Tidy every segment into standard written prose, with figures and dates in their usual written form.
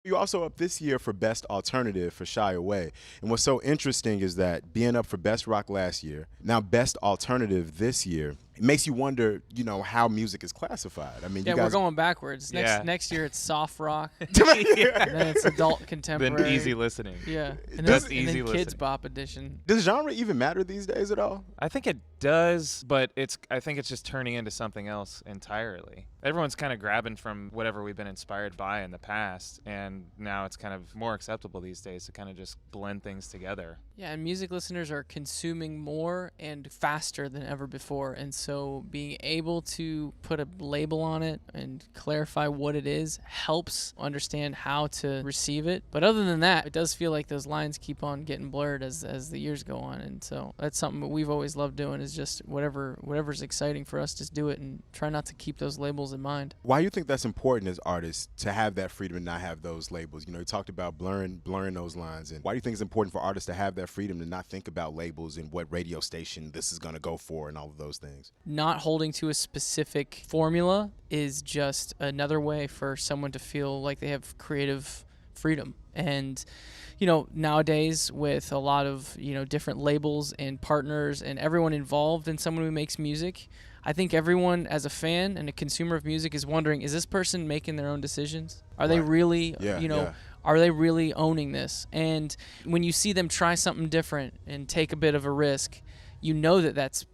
You also up this year for Best Alternative for Shy Away. And what's so interesting is that being up for Best Rock last year, now Best Alternative this year, it makes you wonder, how music is classified. I mean, Yeah, you we're guys. going backwards. Yeah. Next year it's soft rock, and Yeah. then it's adult Then contemporary. easy listening. Yeah, and Just then, easy and then kids listening. bop edition. Does genre even matter these days at all? I think it does, but I think it's just turning into something else entirely. Everyone's kind of grabbing from whatever we've been inspired by in the past, and now it's kind of more acceptable these days to kind of just blend things together. Yeah, and music listeners are consuming more and faster than ever before, and so being able to put a label on it and clarify what it is helps understand how to receive it. But other than that, it does feel like those lines keep on getting blurred as the years go on, and so that's something that we've always loved doing, is just whatever's exciting for us, just do it and try not to keep those labels in mind. Why do you think that's important as artists to have that freedom and not have those labels? You talked about blurring those lines. And why do you think it's important for artists to have that freedom to not think about labels and what radio station this is going to go for and all of those things? Not holding to a specific formula is just another way for someone to feel like they have creative freedom. And nowadays with a lot of different labels and partners and everyone involved in someone who makes music, I think everyone as a fan and a consumer of music is wondering, is this person making their own decisions? Are they really are they really owning this? And when you see them try something different and take a bit of a risk, that's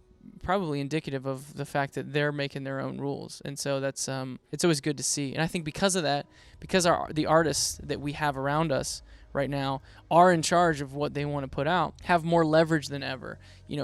probably indicative of the fact that they're making their own rules. And so that's it's always good to see. And I think because of that, because the artists that we have around us right now are in charge of what they want to put out, have more leverage than ever,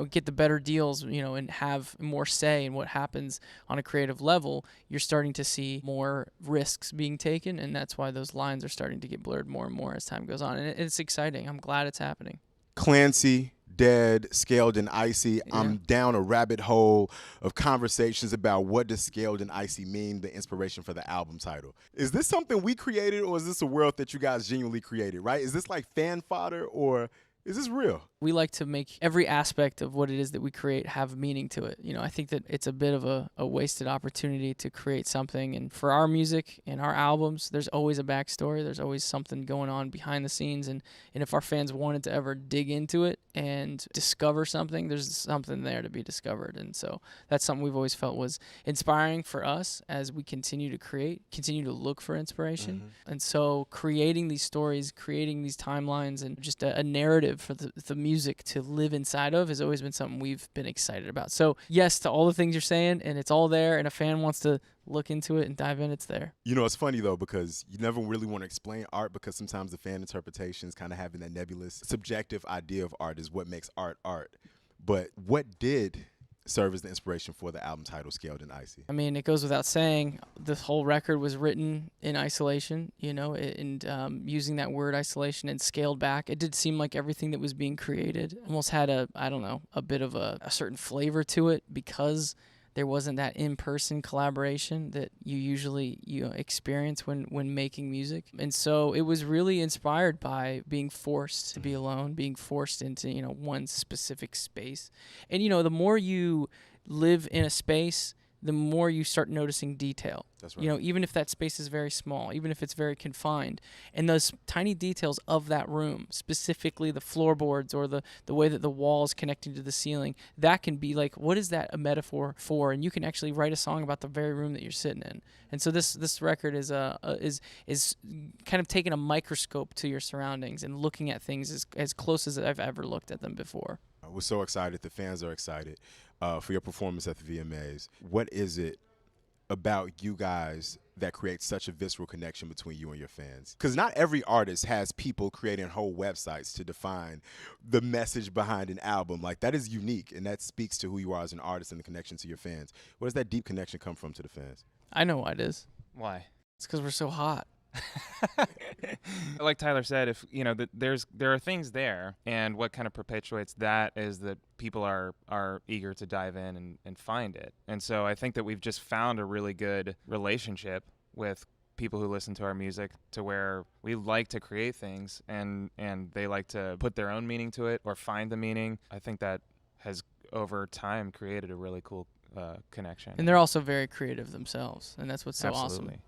get the better deals, and have more say in what happens on a creative level, you're starting to see more risks being taken, and that's why those lines are starting to get blurred more and more as time goes on. And it's exciting. I'm glad it's happening. Clancy, Dead, Scaled and Icy. Yeah. I'm down a rabbit hole of conversations about what does Scaled and Icy mean, the inspiration for the album title. Is this something we created, or is this a world that you guys genuinely created, right? Is this like fan fodder, or is this real? We like to make every aspect of what it is that we create have meaning to it. I think that it's a bit of a wasted opportunity to create something. And for our music and our albums, there's always a backstory. There's always something going on behind the scenes. And if our fans wanted to ever dig into it and discover something, there's something there to be discovered. And so that's something we've always felt was inspiring for us as we continue to create, continue to look for inspiration. Mm-hmm. And so creating these stories, creating these timelines, and just a narrative for the music to live inside of has always been something we've been excited about. So yes to all the things you're saying, and it's all there, and a fan wants to look into it and dive in, it's there. It's funny though, because you never really want to explain art, because sometimes the fan interpretations kind of having that nebulous subjective idea of art is what makes art art. But what did serve as the inspiration for the album title Scaled and Icy? I mean, it goes without saying, this whole record was written in isolation, and using that word isolation and scaled back. It did seem like everything that was being created almost had a bit of a certain flavor to it, because there wasn't that in-person collaboration that you usually experience when making music. And so it was really inspired by being forced to be alone, being forced into one specific space. And the more you live in a space, the more you start noticing detail. That's right. Even if that space is very small, even if it's very confined, and those tiny details of that room, specifically the floorboards or the way that the wall is connecting to the ceiling, that can be like, what is that a metaphor for? And you can actually write a song about the very room that you're sitting in. And so this record is kind of taking a microscope to your surroundings and looking at things as close as I've ever looked at them before. We're so excited. The fans are excited for your performance at the VMAs. What is it about you guys that creates such a visceral connection between you and your fans? Because not every artist has people creating whole websites to define the message behind an album. Like, that is unique, and that speaks to who you are as an artist and the connection to your fans. Where does that deep connection come from to the fans? I know why it is. Why? It's because we're so hot. Like Tyler said, if there are things there, and what kind of perpetuates that is that people are eager to dive in and find it. And so I think that we've just found a really good relationship with people who listen to our music, to where we like to create things and they like to put their own meaning to it or find the meaning. I think that has over time created a really cool connection. And they're also very creative themselves, and that's what's so Absolutely. awesome.